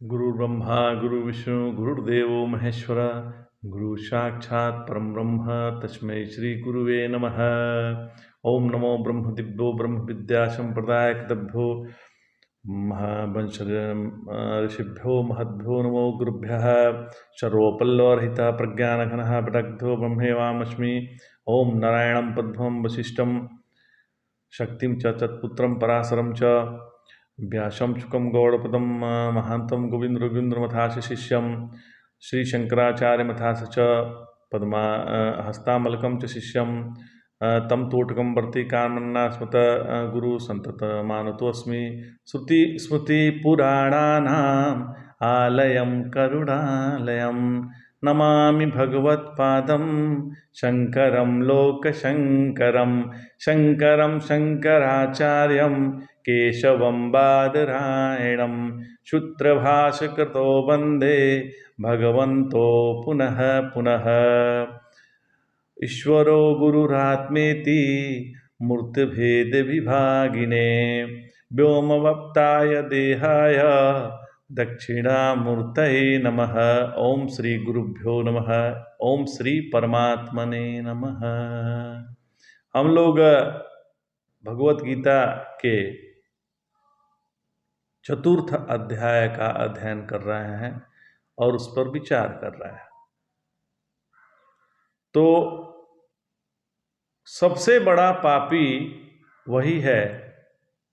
गुरुर्ब्रह्मा गुरुर्विष्णु गुरुर्देवो महेश्वर गुरु साक्षात् परम ब्रह्म तस्मै श्री गुरुवे नमः। ओम नमो ब्रह्म दिव्यो ब्रह्म विद्या संप्रदायकभ्यो महावंश ऋषिभ्यो महद्भ्यो नमो गुरुभ्यः। सर्वोपल्लवरहितः प्रज्ञानघनः पटग्धो ब्रह्मेवामस्मि। ओम नारायणं पद्मं वसिष्ठं शक्तिं च तत्पुत्रं पराशरं च व्यासं शुकं गौड़पदं महान्तं गोविंद्रमथाश शिष्यं श्रीशंकराचार्यमथाश च पद्मा हस्तामलकं च शिष्यं तं तोटकं वर्तिकामन्नास्मत गुरु संतत मानतोऽस्मि। श्रुति स्मृति पुराणानाम् आलयं करुणालयं नमामि भगवत्पादं शङ्करं लोकशङ्करं शङ्करं शङ्कराचार्यं केशवं बादरायणं सूत्रभाष्यकृतो वन्दे भगवन्तो पुनः पुनः। ईश्वरो गुरुरात्मेति मूर्तिभेदविभागिने व्योमवप्ताय देहाय दक्षिणामूर्तये नमः। ओम श्री गुरुभ्यो नमः। ओम श्री परमात्मने नमः। हम लोग भगवत गीता के चतुर्थ अध्याय का अध्ययन कर रहे हैं और उस पर विचार कर रहे हैं। तो सबसे बड़ा पापी वही है,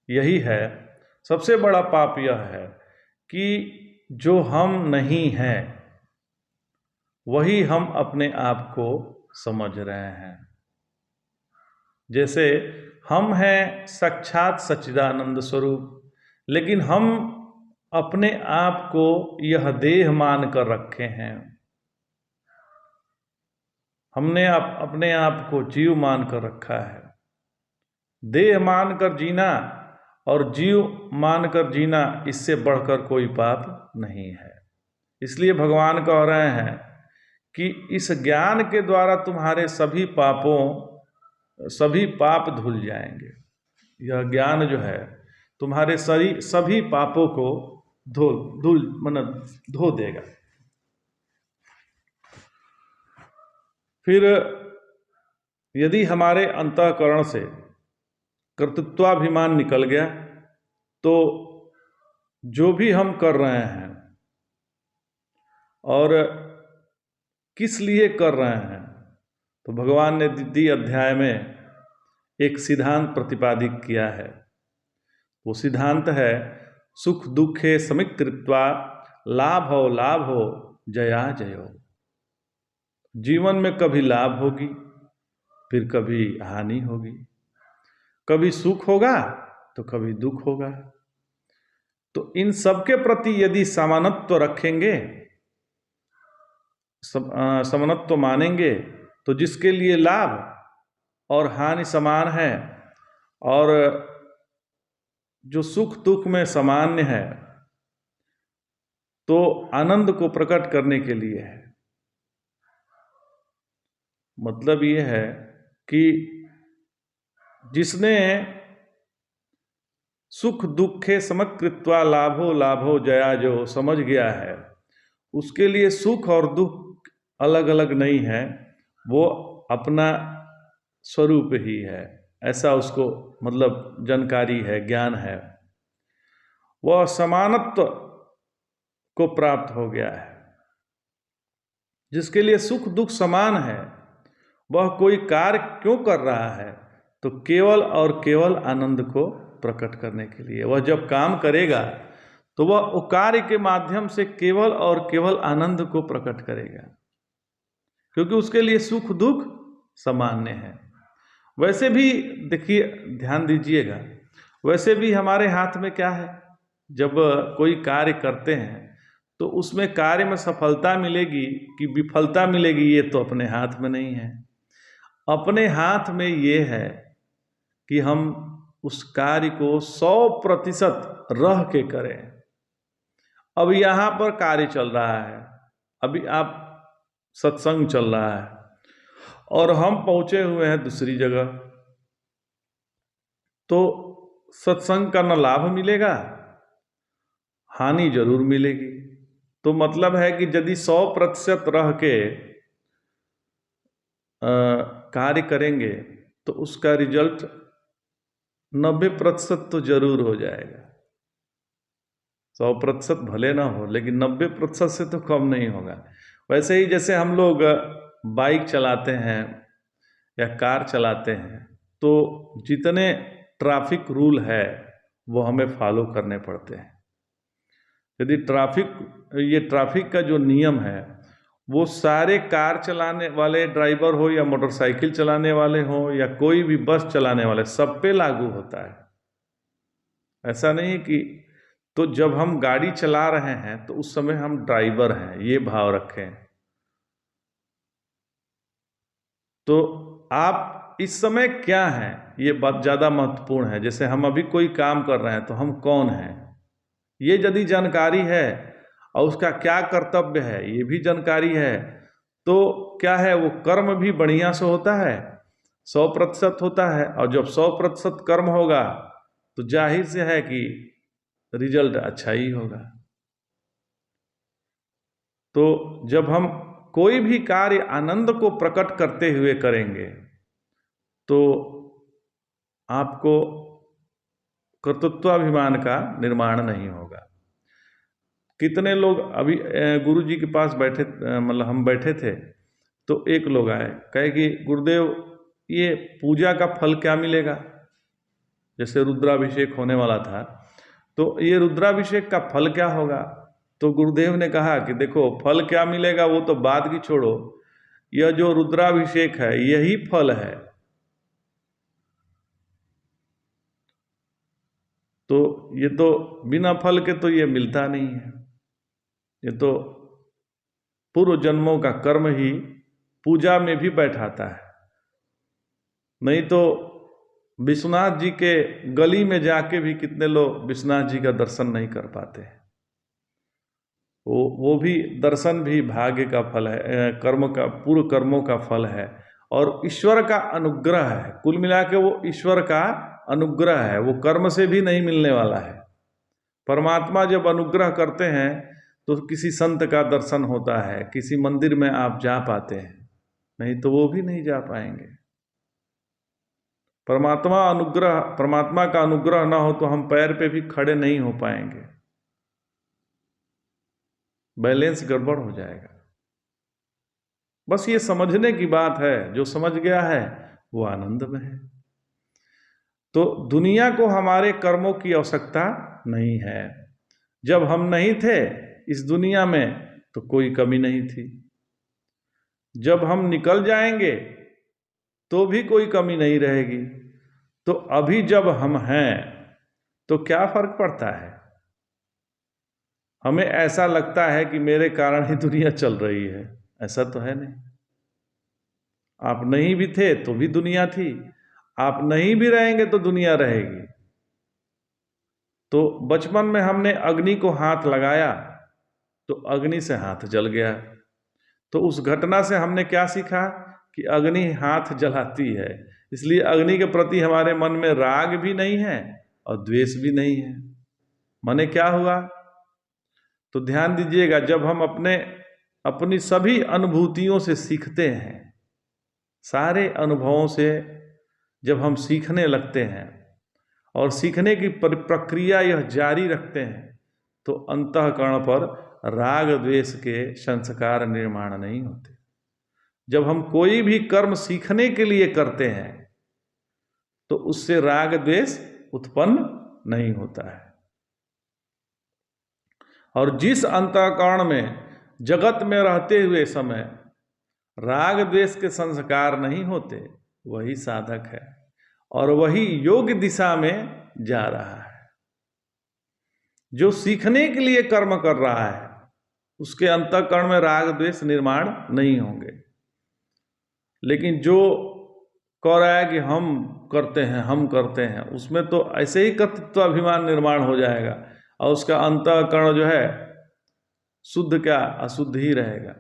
यही है। सबसे बड़ा पाप यह है कि जो हम नहीं हैं वही हम अपने आप को समझ रहे हैं। जैसे हम हैं साक्षात सच्चिदानंद स्वरूप, लेकिन हम अपने आप को यह देह मान कर रखे हैं। हमने अपने आप को जीव मान कर रखा है। देह मान कर जीना और जीव मान कर जीना, इससे बढ़कर कोई पाप नहीं है। इसलिए भगवान कह रहे हैं कि इस ज्ञान के द्वारा तुम्हारे सभी पाप धुल जाएंगे। यह ज्ञान जो है तुम्हारे सभी पापों को धो देगा। फिर यदि हमारे अंतःकरण से कर्तृत्वाभिमान निकल गया तो जो भी हम कर रहे हैं और किस लिए कर रहे हैं, तो भगवान ने द्वितीय अध्याय में एक सिद्धांत प्रतिपादित किया है। वो सिद्धांत है सुख दुखे समीकृत्वा लाभो लाभो जया जयो। जीवन में कभी लाभ होगी, फिर कभी हानि होगी, कभी सुख होगा तो कभी दुख होगा। तो इन सब के प्रति यदि समानत्व रखेंगे, समानत्व मानेंगे, तो जिसके लिए लाभ और हानि समान है और जो सुख दुख में सामान्य है, तो आनंद को प्रकट करने के लिए है। मतलब ये है कि जिसने सुख दुखे समकृत्वा लाभो लाभो जया जो समझ गया है, उसके लिए सुख और दुख अलग अलग नहीं है, वो अपना स्वरूप ही है, ऐसा उसको मतलब जानकारी है, ज्ञान है। वह समानत्व को प्राप्त हो गया है। जिसके लिए सुख दुख समान है, वह कोई कार्य क्यों कर रहा है, तो केवल और केवल आनंद को प्रकट करने के लिए। वह जब काम करेगा तो वह कार्य के माध्यम से केवल और केवल आनंद को प्रकट करेगा, क्योंकि उसके लिए सुख दुख सामान्य है। वैसे भी देखिए, ध्यान दीजिएगा, वैसे भी हमारे हाथ में क्या है, जब कोई कार्य करते हैं तो उसमें कार्य में सफलता मिलेगी कि विफलता मिलेगी, ये तो अपने हाथ में नहीं है। अपने हाथ में ये है कि हम उस कार्य को 100% रह के करें। अब यहाँ पर कार्य चल रहा है, अभी आप सत्संग चल रहा है और हम पहुंचे हुए हैं दूसरी जगह, तो सत्संग का न लाभ मिलेगा, हानि जरूर मिलेगी। तो मतलब है कि यदि 100% रह के कार्य करेंगे तो उसका रिजल्ट 90% तो जरूर हो जाएगा। 100% भले ना हो, लेकिन 90% से तो कम नहीं होगा। वैसे ही जैसे हम लोग बाइक चलाते हैं या कार चलाते हैं, तो जितने ट्रैफिक रूल है वो हमें फॉलो करने पड़ते हैं। यदि ट्रैफिक का जो नियम है वो सारे कार चलाने वाले ड्राइवर हो या मोटरसाइकिल चलाने वाले हो या कोई भी बस चलाने वाले, सब पे लागू होता है। ऐसा नहीं कि तो जब हम गाड़ी चला रहे हैं तो उस समय हम ड्राइवर हैं, ये भाव रखें। तो आप इस समय क्या हैं, ये बात ज़्यादा महत्वपूर्ण है। जैसे हम अभी कोई काम कर रहे हैं तो हम कौन हैं, ये यदि जानकारी है और उसका क्या कर्तव्य है ये भी जानकारी है, तो क्या है, वो कर्म भी बढ़िया से होता है, 100% होता है। और जब 100% कर्म होगा तो जाहिर से है कि रिजल्ट अच्छा ही होगा। तो जब हम कोई भी कार्य आनंद को प्रकट करते हुए करेंगे तो आपको कर्तृत्वाभिमान का निर्माण नहीं होगा। कितने लोग अभी गुरु जी के पास बैठे, मतलब हम बैठे थे, तो एक लोग आए, कहे कि गुरुदेव ये पूजा का फल क्या मिलेगा। जैसे रुद्राभिषेक होने वाला था, तो ये रुद्राभिषेक का फल क्या होगा। तो गुरुदेव ने कहा कि देखो, फल क्या मिलेगा वो तो बात की छोड़ो, यह जो रुद्राभिषेक है यही फल है। तो ये तो बिना फल के तो ये मिलता नहीं है। ये तो पूर्व जन्मों का कर्म ही पूजा में भी बैठाता है। नहीं तो विश्वनाथ जी के गली में जाके भी कितने लोग विश्वनाथ जी का दर्शन नहीं कर पाते। वो भी दर्शन भी भाग्य का फल है, कर्म का, पूर्व कर्मों का फल है और ईश्वर का अनुग्रह है। कुल मिला के वो ईश्वर का अनुग्रह है, वो कर्म से भी नहीं मिलने वाला है। परमात्मा जब अनुग्रह करते हैं तो किसी संत का दर्शन होता है, किसी मंदिर में आप जा पाते हैं, नहीं तो वो भी नहीं जा पाएंगे। परमात्मा का अनुग्रह ना हो तो हम पैर पे भी खड़े नहीं हो पाएंगे, बैलेंस गड़बड़ हो जाएगा। बस ये समझने की बात है, जो समझ गया है वो आनंद में है। तो दुनिया को हमारे कर्मों की आवश्यकता नहीं है। जब हम नहीं थे इस दुनिया में तो कोई कमी नहीं थी। जब हम निकल जाएंगे तो भी कोई कमी नहीं रहेगी। तो अभी जब हम हैं तो क्या फर्क पड़ता है। हमें ऐसा लगता है कि मेरे कारण ही दुनिया चल रही है, ऐसा तो है नहीं। आप नहीं भी थे तो भी दुनिया थी, आप नहीं भी रहेंगे तो दुनिया रहेगी। तो बचपन में हमने अग्नि को हाथ लगाया तो अग्नि से हाथ जल गया। तो उस घटना से हमने क्या सीखा कि अग्नि हाथ जलाती है, इसलिए अग्नि के प्रति हमारे मन में राग भी नहीं है और द्वेष भी नहीं है। माने क्या हुआ, तो ध्यान दीजिएगा, जब हम अपनी सभी अनुभूतियों से सीखते हैं, सारे अनुभवों से जब हम सीखने लगते हैं और सीखने की प्रक्रिया यह जारी रखते हैं, तो अंतःकरण पर राग द्वेष के संस्कार निर्माण नहीं होते। जब हम कोई भी कर्म सीखने के लिए करते हैं तो उससे राग द्वेष उत्पन्न नहीं होता है। और जिस अंतःकरण में जगत में रहते हुए समय राग द्वेष के संस्कार नहीं होते, वही साधक है और वही योग्य दिशा में जा रहा है। जो सीखने के लिए कर्म कर रहा है उसके अंतःकरण में राग द्वेष निर्माण नहीं होंगे। लेकिन जो कह रहा है कि हम करते हैं, उसमें तो ऐसे ही कर्तृत्वाभिमान निर्माण हो जाएगा और उसका अंतःकरण जो है शुद्ध क्या अशुद्ध ही रहेगा।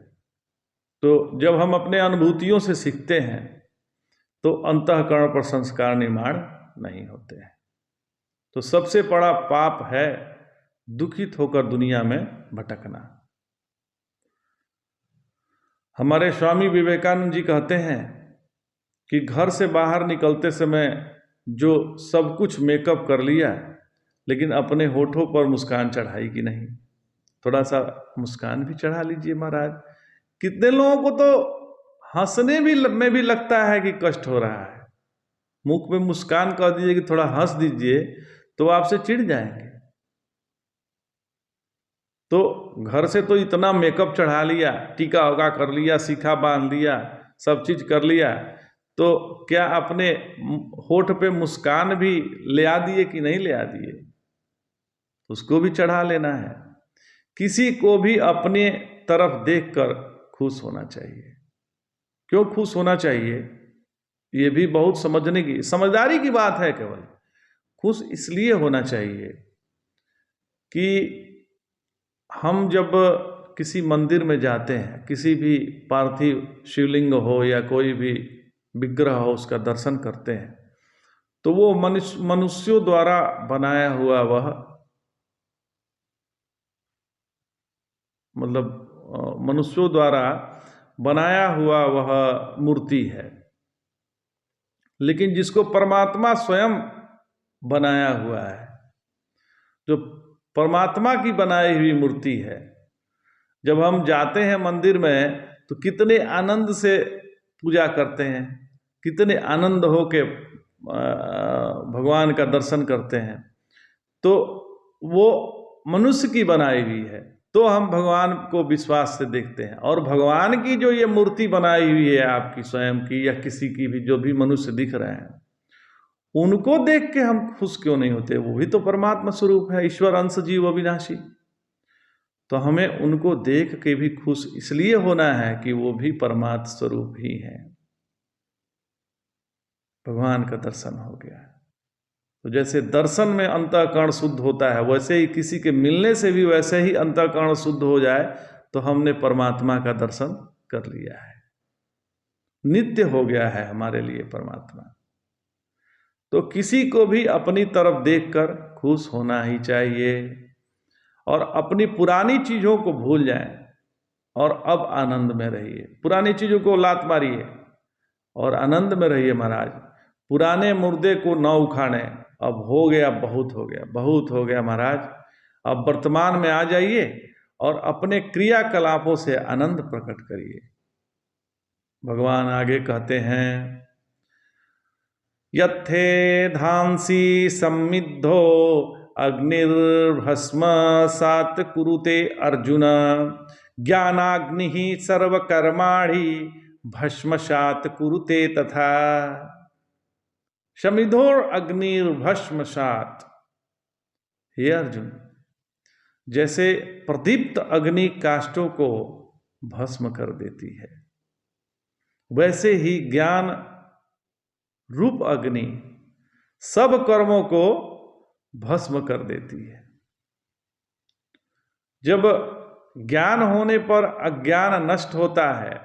तो जब हम अपने अनुभूतियों से सीखते हैं तो अंतःकरण पर संस्कार निर्माण नहीं होते हैं। तो सबसे बड़ा पाप है दुखित होकर दुनिया में भटकना। हमारे स्वामी विवेकानंद जी कहते हैं कि घर से बाहर निकलते समय जो सब कुछ मेकअप कर लिया लेकिन अपने होठों पर मुस्कान चढ़ाई कि नहीं, थोड़ा सा मुस्कान भी चढ़ा लीजिए महाराज। कितने लोगों को तो हंसने में भी लगता है कि कष्ट हो रहा है, मुख में मुस्कान कह दीजिए कि थोड़ा हंस दीजिए तो आपसे चिढ़ जाएंगे। तो घर से तो इतना मेकअप चढ़ा लिया, टीका उगा कर लिया, शिखा बांध लिया, सब चीज कर लिया, तो क्या अपने होठ पे मुस्कान भी ले आ दिए कि नहीं ले आ दिए? उसको भी चढ़ा लेना है। किसी को भी अपने तरफ देखकर खुश होना चाहिए। क्यों खुश होना चाहिए? ये भी बहुत समझने की, समझदारी की बात है। केवल खुश इसलिए होना चाहिए कि हम जब किसी मंदिर में जाते हैं, किसी भी पार्थिव शिवलिंग हो या कोई भी विग्रह हो, उसका दर्शन करते हैं, तो वो मनुष्यों द्वारा बनाया हुआ वह मनुष्यों द्वारा बनाया हुआ वह मूर्ति है। लेकिन जिसको परमात्मा स्वयं बनाया हुआ है, जो परमात्मा की बनाई हुई मूर्ति है, जब हम जाते हैं मंदिर में तो कितने आनंद से पूजा करते हैं, कितने आनंद हो के भगवान का दर्शन करते हैं। तो वो मनुष्य की बनाई हुई है, तो हम भगवान को विश्वास से देखते हैं। और भगवान की जो ये मूर्ति बनाई हुई है, आपकी स्वयं की या किसी की भी, जो भी मनुष्य दिख रहे हैं, उनको देख के हम खुश क्यों नहीं होते? वो भी तो परमात्मा स्वरूप है, ईश्वर अंश जीव अविनाशी। तो हमें उनको देख के भी खुश इसलिए होना है कि वो भी परमात्मा स्वरूप ही है। भगवान का दर्शन हो गया। तो जैसे दर्शन में अंतःकरण शुद्ध होता है, वैसे ही किसी के मिलने से भी वैसे ही अंतःकरण शुद्ध हो जाए तो हमने परमात्मा का दर्शन कर लिया है, नित्य हो गया है हमारे लिए परमात्मा। तो किसी को भी अपनी तरफ देखकर खुश होना ही चाहिए और अपनी पुरानी चीजों को भूल जाएं और अब आनंद में रहिए। पुरानी चीजों को लात मारिए और आनंद में रहिए महाराज। पुराने मुर्दे को न उखाड़ें, अब हो गया, बहुत हो गया, बहुत हो गया महाराज। अब वर्तमान में आ जाइए और अपने क्रियाकलापों से आनंद प्रकट करिए। भगवान आगे कहते हैं, यत्थे धांसी सम्मिद्धो अग्निर्भस्म सात कुरुते अर्जुन, ज्ञानाग्नि सर्वकर्माणि भस्मसात कुरुते तथा। शमिधोर अग्निर्भस्मसात। हे अर्जुन, जैसे प्रदीप्त अग्नि काष्ठों को भस्म कर देती है, वैसे ही ज्ञान रूप अग्नि सब कर्मों को भस्म कर देती है। जब ज्ञान होने पर अज्ञान नष्ट होता है,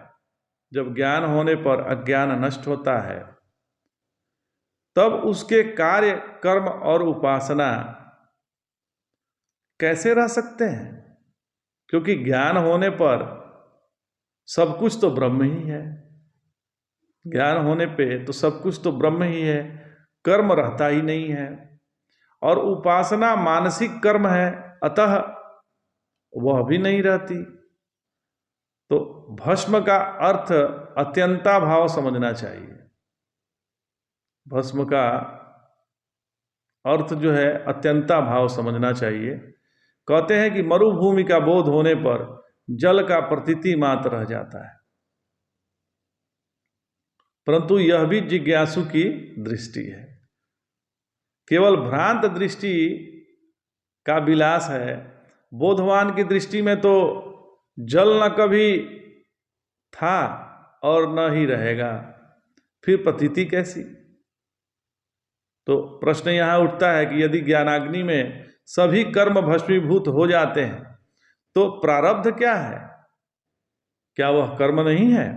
जब ज्ञान होने पर अज्ञान नष्ट होता है, तब उसके कार्य, कर्म और उपासना कैसे रह सकते हैं? क्योंकि ज्ञान होने पर सब कुछ तो ब्रह्म ही है। ज्ञान होने पे तो सब कुछ तो ब्रह्म ही है, कर्म रहता ही नहीं है। और उपासना मानसिक कर्म है, अतः वह भी नहीं रहती। तो भस्म का अर्थ अत्यंता भाव समझना चाहिए। भस्म का अर्थ जो है अत्यंता भाव समझना चाहिए। कहते हैं कि मरुभूमि का बोध होने पर जल का प्रतीति मात्र रह जाता है, परंतु यह भी जिज्ञासु की दृष्टि है। केवल भ्रांत दृष्टि का विलास है। बोधवान की दृष्टि में तो जल न कभी था और न ही रहेगा, फिर प्रतीति कैसी? तो प्रश्न यहाँ उठता है कि यदि ज्ञानाग्नि में सभी कर्म भस्मीभूत हो जाते हैं तो प्रारब्ध क्या है? क्या वह कर्म नहीं है?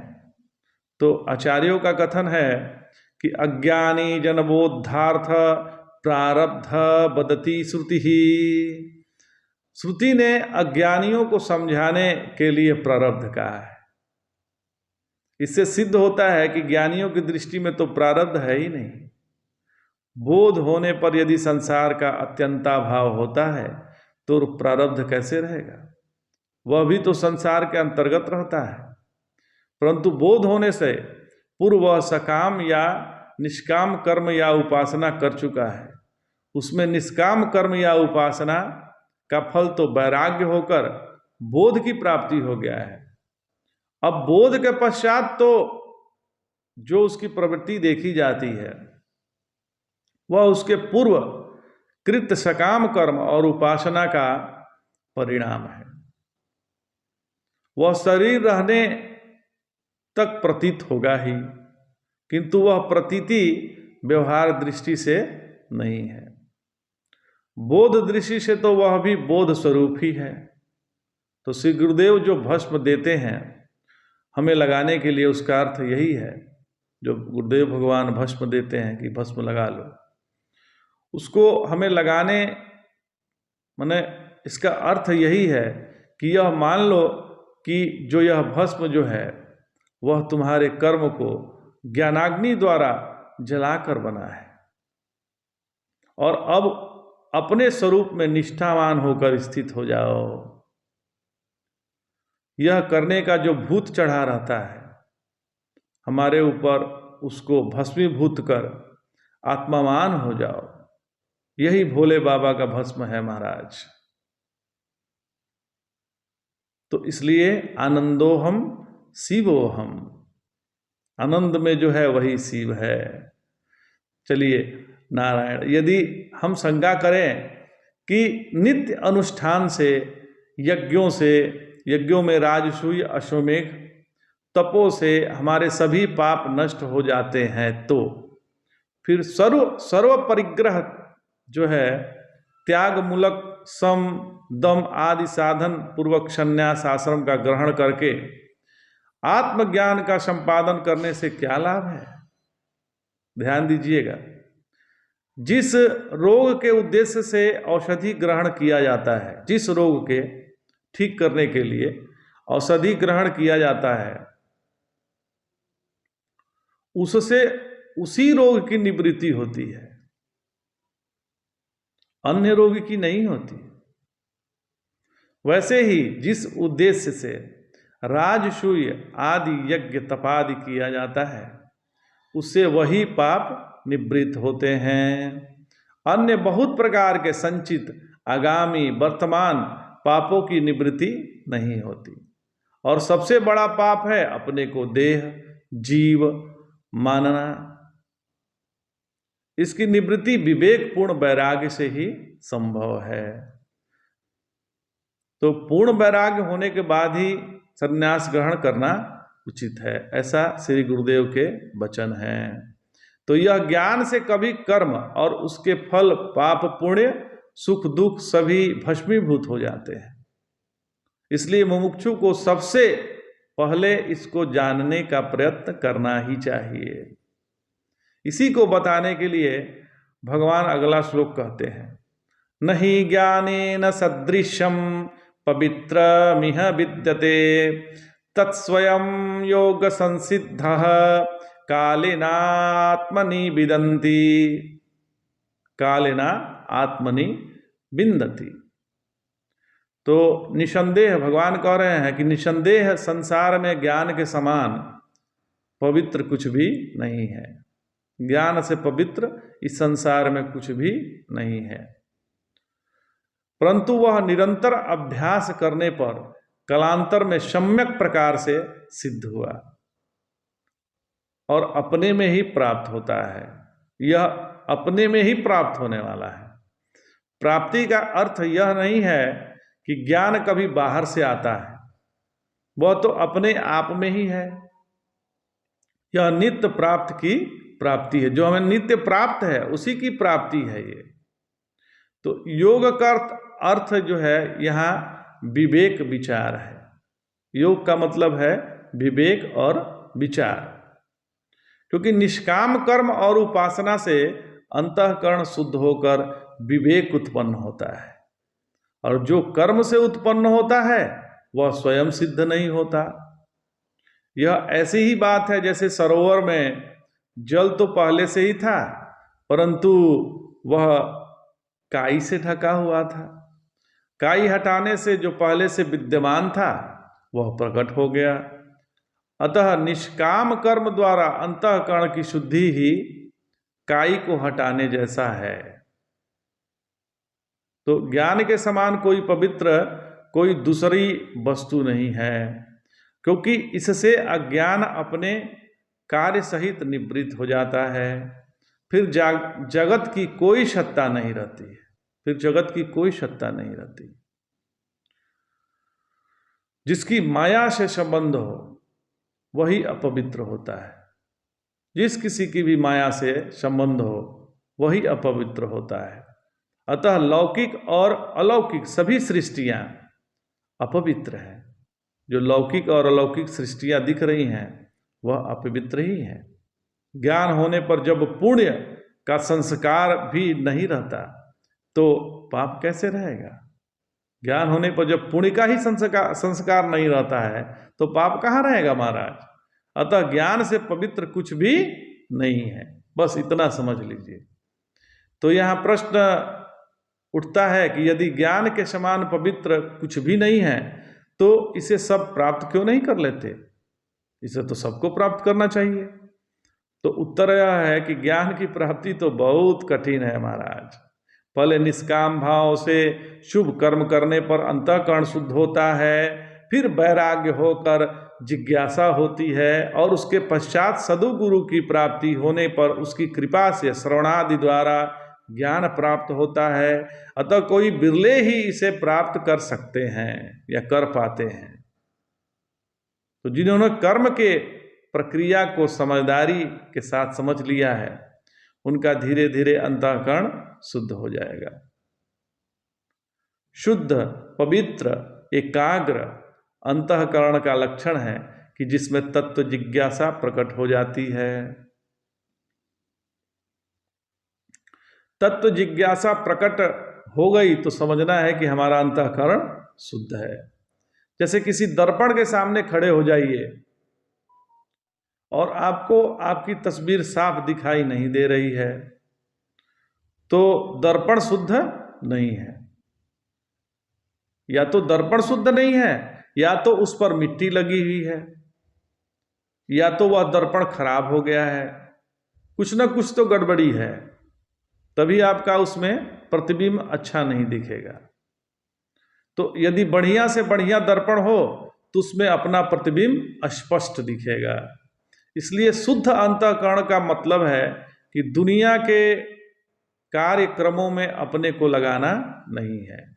तो आचार्यों का कथन है कि अज्ञानी जनबोधार्थ प्रारब्ध बदती श्रुति ही। श्रुति ने अज्ञानियों को समझाने के लिए प्रारब्ध कहा है। इससे सिद्ध होता है कि ज्ञानियों की दृष्टि में तो प्रारब्ध है ही नहीं। बोध होने पर यदि संसार का अत्यंताभाव होता है तो प्रारब्ध कैसे रहेगा? वह भी तो संसार के अंतर्गत रहता है। परंतु बोध होने से पूर्व वह सकाम या निष्काम कर्म या उपासना कर चुका है। उसमें निष्काम कर्म या उपासना का फल तो वैराग्य होकर बोध की प्राप्ति हो गया है। अब बोध के पश्चात तो जो उसकी प्रवृत्ति देखी जाती है वह उसके पूर्व कृत सकाम कर्म और उपासना का परिणाम है। वह शरीर रहने तक प्रतीत होगा ही, किंतु वह प्रतीति व्यवहार दृष्टि से नहीं है। बोध दृष्टि से तो वह भी बोध स्वरूप ही है। तो श्री गुरुदेव जो भस्म देते हैं हमें लगाने के लिए, उसका अर्थ यही है। जो गुरुदेव भगवान भस्म देते हैं कि भस्म लगा लो, उसको हमें लगाने माने इसका अर्थ यही है कि यह मान लो कि जो यह भस्म जो है वह तुम्हारे कर्म को ज्ञानाग्नि द्वारा जलाकर बना है, और अब अपने स्वरूप में निष्ठावान होकर स्थित हो जाओ। यह करने का जो भूत चढ़ा रहता है हमारे ऊपर, उसको भस्मीभूत कर आत्मावान हो जाओ। यही भोले बाबा का भस्म है महाराज। तो इसलिए आनंदोहम शिवोहम, आनंद में जो है वही शिव है। चलिए नारायण, यदि हम शंका करें कि नित्य अनुष्ठान से, यज्ञों में राजसूय अश्वमेघ तपो से हमारे सभी पाप नष्ट हो जाते हैं, तो फिर सर्व परिग्रह जो है त्याग मूलक सम दम आदि साधन पूर्वक संन्यास आश्रम का ग्रहण करके आत्मज्ञान का संपादन करने से क्या लाभ है? ध्यान दीजिएगा, जिस रोग के उद्देश्य से औषधि ग्रहण किया जाता है, जिस रोग के ठीक करने के लिए औषधि ग्रहण किया जाता है, उससे उसी रोग की निवृत्ति होती है, अन्य रोग की नहीं होती। वैसे ही जिस उद्देश्य से राजसूय आदि यज्ञ तपादि किया जाता है, उससे वही पाप निवृत्त होते हैं। अन्य बहुत प्रकार के संचित आगामी वर्तमान पापों की निवृत्ति नहीं होती। और सबसे बड़ा पाप है अपने को देह जीव मानना। इसकी निवृत्ति विवेकपूर्ण वैराग्य से ही संभव है। तो पूर्ण वैराग्य होने के बाद ही संन्यास ग्रहण करना उचित है, ऐसा श्री गुरुदेव के वचन हैं। तो यह ज्ञान से कभी कर्म और उसके फल पाप पुण्य सुख दुख सभी भस्मीभूत हो जाते हैं। इसलिए मुमुक्षु को सबसे पहले इसको जानने का प्रयत्न करना ही चाहिए। इसी को बताने के लिए भगवान अगला श्लोक कहते हैं, नहि ज्ञानेन सदृशम पवित्रमिह विद्यते तत्स्वयं योग संसिद्धः कालेना आत्मनि विदन्ति, कालेना आत्मनि विन्दति। तो निसंदेह भगवान कह रहे हैं कि निसंदेह संसार में ज्ञान के समान पवित्र कुछ भी नहीं है। ज्ञान से पवित्र इस संसार में कुछ भी नहीं है, परंतु वह निरंतर अभ्यास करने पर कालांतर में सम्यक प्रकार से सिद्ध हुआ और अपने में ही प्राप्त होता है। यह अपने में ही प्राप्त होने वाला है। प्राप्ति का अर्थ यह नहीं है कि ज्ञान कभी बाहर से आता है, वह तो अपने आप में ही है। यह नित्य प्राप्त की प्राप्ति है, जो हमें नित्य प्राप्त है उसी की प्राप्ति है ये। तो योग का अर्थ जो है यहाँ विवेक विचार है। योग का मतलब है विवेक और विचार, क्योंकि निष्काम कर्म और उपासना से अंतःकरण शुद्ध होकर विवेक उत्पन्न होता है और जो कर्म से उत्पन्न होता है वह स्वयं सिद्ध नहीं होता। यह ऐसी ही बात है जैसे सरोवर में जल तो पहले से ही था, परंतु वह काई से ढका हुआ था। काई हटाने से जो पहले से विद्यमान था वह प्रकट हो गया। अतः निष्काम कर्म द्वारा अंतःकरण की शुद्धि ही काई को हटाने जैसा है। तो ज्ञान के समान कोई पवित्र कोई दूसरी वस्तु नहीं है, क्योंकि इससे अज्ञान अपने कार्य सहित निवृत्त हो जाता है। फिर जगत की कोई सत्ता नहीं रहती है, फिर जगत की कोई सत्ता नहीं रहती। जिसकी माया से संबंध हो वही अपवित्र होता है। जिस किसी की भी माया से संबंध हो वही अपवित्र होता है। अतः लौकिक और अलौकिक सभी सृष्टियां अपवित्र हैं। जो लौकिक और अलौकिक सृष्टियां दिख रही हैं वह अपवित्र ही हैं। ज्ञान होने पर जब पुण्य का संस्कार भी नहीं रहता तो पाप कैसे रहेगा? ज्ञान होने पर जब पुण्य का ही संस्कार नहीं रहता है तो पाप कहाँ रहेगा महाराज? अतः ज्ञान से पवित्र कुछ भी नहीं है, बस इतना समझ लीजिए। तो यहाँ प्रश्न उठता है कि यदि ज्ञान के समान पवित्र कुछ भी नहीं है तो इसे सब प्राप्त क्यों नहीं कर लेते? इसे तो सबको प्राप्त करना चाहिए। तो उत्तर यह है कि ज्ञान की प्राप्ति तो बहुत कठिन है महाराज। पहले निष्काम भाव से शुभ कर्म करने पर अंतःकरण शुद्ध होता है, फिर वैराग्य होकर जिज्ञासा होती है और उसके पश्चात सदुगुरु की प्राप्ति होने पर उसकी कृपा से श्रवणादि द्वारा ज्ञान प्राप्त होता है। अतः कोई बिरले ही इसे प्राप्त कर सकते हैं या कर पाते हैं। तो जिन्होंने कर्म के प्रक्रिया को समझदारी के साथ समझ लिया है उनका धीरे धीरे अंतःकरण शुद्ध हो जाएगा। शुद्ध, पवित्र, एकाग्र अंतःकरण का लक्षण है कि जिसमें तत्व जिज्ञासा प्रकट हो जाती है। तत्व जिज्ञासा प्रकट हो गई तो समझना है कि हमारा अंतःकरण शुद्ध है। जैसे किसी दर्पण के सामने खड़े हो जाइए और आपको आपकी तस्वीर साफ दिखाई नहीं दे रही है तो दर्पण शुद्ध नहीं है। या तो दर्पण शुद्ध नहीं है या तो उस पर मिट्टी लगी हुई है या तो वह दर्पण खराब हो गया है। कुछ ना कुछ तो गड़बड़ी है, तभी आपका उसमें प्रतिबिंब अच्छा नहीं दिखेगा। तो यदि बढ़िया से बढ़िया दर्पण हो तो उसमें अपना प्रतिबिंब स्पष्ट दिखेगा। इसलिए शुद्ध अंतःकरण का मतलब है कि दुनिया के कार्यक्रमों में अपने को लगाना नहीं है।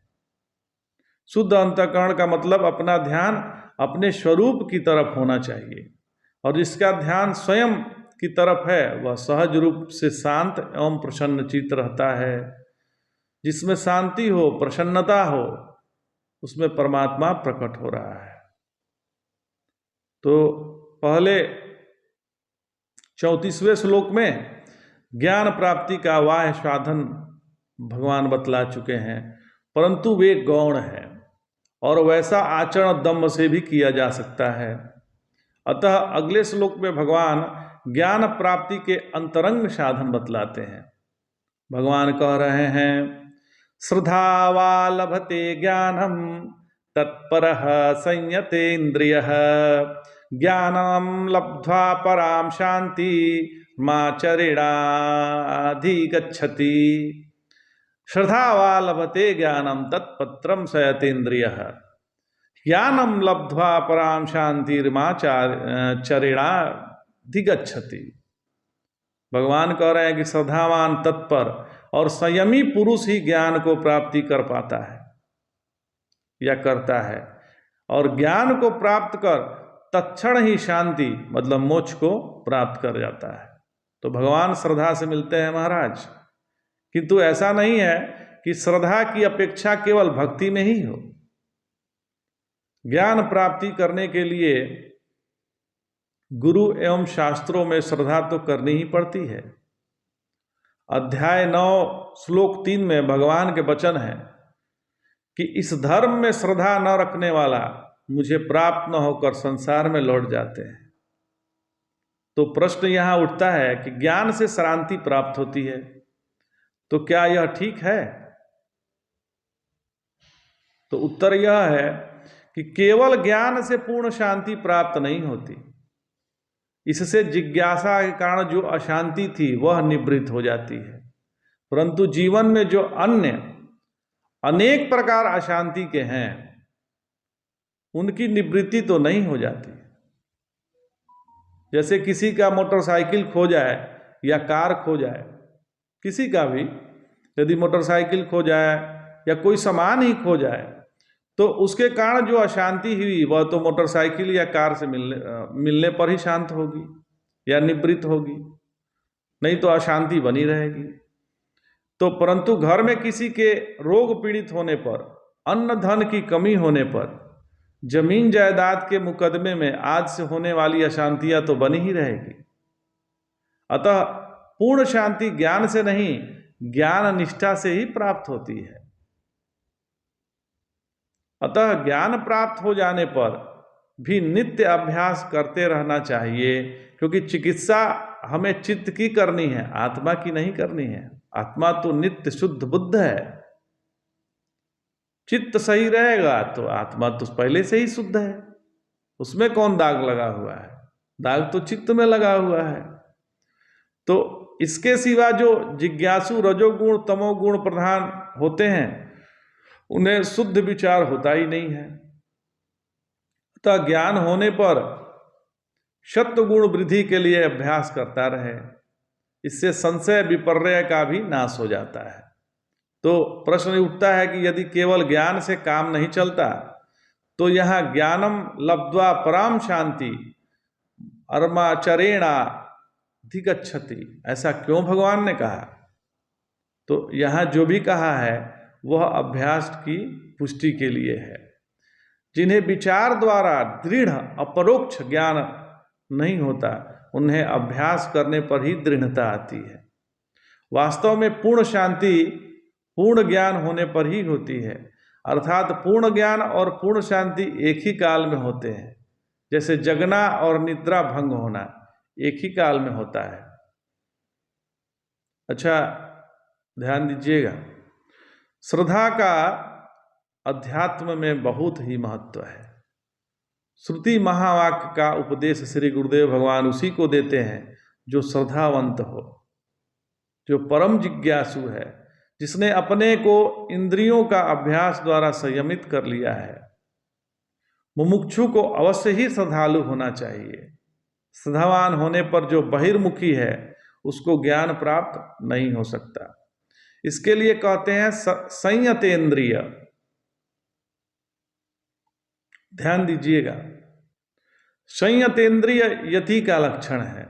शुद्ध अंतःकरण का मतलब अपना ध्यान अपने स्वरूप की तरफ होना चाहिए, और जिसका ध्यान स्वयं की तरफ है वह सहज रूप से शांत एवं प्रसन्न चित्त रहता है। जिसमें शांति हो, प्रसन्नता हो, उसमें परमात्मा प्रकट हो रहा है। तो पहले 34वें श्लोक में ज्ञान प्राप्ति का वाह्य साधन भगवान बतला चुके हैं, परंतु वे गौण है और वैसा आचरण दम्भ से भी किया जा सकता है। अतः अगले श्लोक में भगवान ज्ञान प्राप्ति के अंतरंग साधन बतलाते हैं। भगवान कह रहे हैं, श्रद्धावा लभते ज्ञानम तत्परः संयतेन्द्रियः ज्ञानम लब्ध्वा पराम शांति माचरिणाधिगच्छति। श्रद्धावा लभते ज्ञानम तत्पत्रम संयतेन्द्रियः ज्ञानम लब्ध्वा पराम शांतिर्माचरिणाधिगच्छति। भगवान कह रहे हैं कि श्रद्धावान, तत्पर और संयमी पुरुष ही ज्ञान को प्राप्ति कर पाता है या करता है, और ज्ञान को प्राप्त कर तत्क्षण ही शांति मतलब मोक्ष को प्राप्त कर जाता है। तो भगवान श्रद्धा से मिलते हैं महाराज, किंतु ऐसा नहीं है कि श्रद्धा की अपेक्षा केवल भक्ति में ही हो। ज्ञान प्राप्ति करने के लिए गुरु एवं शास्त्रों में श्रद्धा तो करनी ही पड़ती है। अध्याय 9 श्लोक 3 में भगवान के वचन है कि इस धर्म में श्रद्धा न रखने वाला मुझे प्राप्त न होकर संसार में लौट जाते हैं। तो प्रश्न यहाँ उठता है कि ज्ञान से शांति प्राप्त होती है, तो क्या यह ठीक है? तो उत्तर यह है कि केवल ज्ञान से पूर्ण शांति प्राप्त नहीं होती। इससे जिज्ञासा के कारण जो अशांति थी वह निवृत्त हो जाती है, परंतु जीवन में जो अन्य अनेक प्रकार अशांति के हैं उनकी निवृत्ति तो नहीं हो जाती। जैसे किसी का मोटरसाइकिल खो जाए या कार खो जाए, किसी का भी यदि मोटरसाइकिल खो जाए या कोई सामान ही खो जाए तो उसके कारण जो अशांति हुई वह तो मोटरसाइकिल या कार से मिलने पर ही शांत होगी या निवृत्त होगी, नहीं तो अशांति बनी रहेगी। तो परंतु घर में किसी के रोग पीड़ित होने पर, अन्न धन की कमी होने पर, जमीन जायदाद के मुकदमे में आज से होने वाली अशांतियां तो बनी ही रहेगी। अतः पूर्ण शांति ज्ञान से नहीं, ज्ञान निष्ठा से ही प्राप्त होती है। अतः ज्ञान प्राप्त हो जाने पर भी नित्य अभ्यास करते रहना चाहिए, क्योंकि चिकित्सा हमें चित्त की करनी है, आत्मा की नहीं करनी है। आत्मा तो नित्य शुद्ध बुद्ध है। चित्त सही रहेगा तो आत्मा तो पहले से ही शुद्ध है, उसमें कौन दाग लगा हुआ है? दाग तो चित्त में लगा हुआ है। तो इसके सिवा जो जिज्ञासु रजोगुण तमोगुण प्रधान होते हैं उन्हें शुद्ध विचार होता ही नहीं है। अतः ज्ञान होने पर सत्वगुण वृद्धि के लिए अभ्यास करता रहे, इससे संशय विपर्य का भी नाश हो जाता है। तो प्रश्न उठता है कि यदि केवल ज्ञान से काम नहीं चलता तो यहाँ ज्ञानम लब्ध्वा पराम शांति अर्माचरेणा धिगच्छति, ऐसा क्यों भगवान ने कहा? तो यहाँ जो भी कहा है वह अभ्यास की पुष्टि के लिए है। जिन्हें विचार द्वारा दृढ़ अपरोक्ष ज्ञान नहीं होता उन्हें अभ्यास करने पर ही दृढ़ता आती है। वास्तव में पूर्ण शांति पूर्ण ज्ञान होने पर ही होती है, अर्थात पूर्ण ज्ञान और पूर्ण शांति एक ही काल में होते हैं। जैसे जगना और निद्रा भंग होना एक ही काल में होता है। अच्छा, ध्यान दीजिएगा, श्रद्धा का अध्यात्म में बहुत ही महत्व है। श्रुति महावाक्य का उपदेश श्री गुरुदेव भगवान उसी को देते हैं जो श्रद्धावंत हो, जो परम जिज्ञासु है, जिसने अपने को इंद्रियों का अभ्यास द्वारा संयमित कर लिया है। मुमुक्षु को अवश्य ही श्रद्धालु होना चाहिए। श्रद्धावान होने पर जो बहिर्मुखी है उसको ज्ञान प्राप्त नहीं हो सकता। इसके लिए कहते हैं संयतेंद्रिय। ध्यान दीजिएगा, संयतेंद्रिय यति का लक्षण है।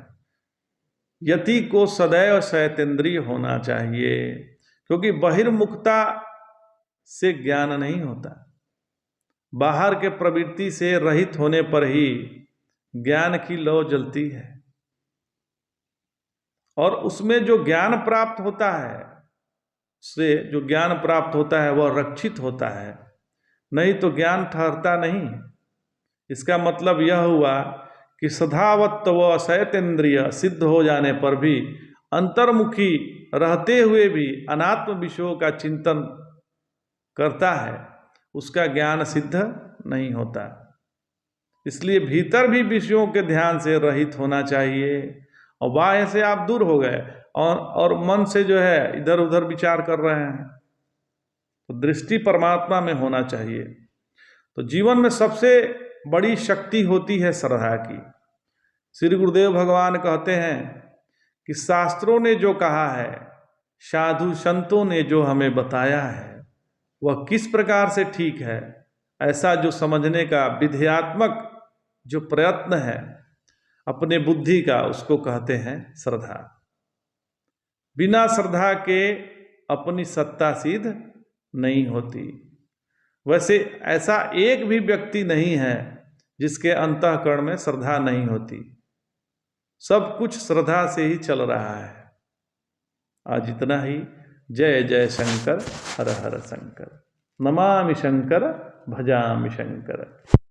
यति को सदैव संयतेंद्रिय होना चाहिए, क्योंकि बहिर्मुखता से ज्ञान नहीं होता। बाहर के प्रवृत्ति से रहित होने पर ही ज्ञान की लौ जलती है, और उसमें जो ज्ञान प्राप्त होता है, उससे जो ज्ञान प्राप्त होता है वह रक्षित होता है, नहीं तो ज्ञान ठहरता नहीं। इसका मतलब यह हुआ कि सधावत्व व संयतेंद्रिय सिद्ध हो जाने पर भी अंतर्मुखी रहते हुए भी अनात्म विषयों का चिंतन करता है, उसका ज्ञान सिद्ध नहीं होता। इसलिए भीतर भी विषयों के ध्यान से रहित होना चाहिए, और बाह्य से आप दूर हो गए और मन से जो है इधर उधर विचार कर रहे हैं, तो दृष्टि परमात्मा में होना चाहिए। तो जीवन में सबसे बड़ी शक्ति होती है श्रद्धा की। श्री गुरुदेव भगवान कहते हैं कि शास्त्रों ने जो कहा है, साधु संतों ने जो हमें बताया है, वह किस प्रकार से ठीक है, ऐसा जो समझने का विधेयात्मक जो प्रयत्न है अपने बुद्धि का, उसको कहते हैं श्रद्धा। बिना श्रद्धा के अपनी सत्ता सिद्ध नहीं होती। वैसे ऐसा एक भी व्यक्ति नहीं है जिसके अंतःकरण में श्रद्धा नहीं होती। सब कुछ श्रद्धा से ही चल रहा है। आज इतना ही। जय जय शंकर, हर हर शंकर। नमामि शंकर भजामि शंकर।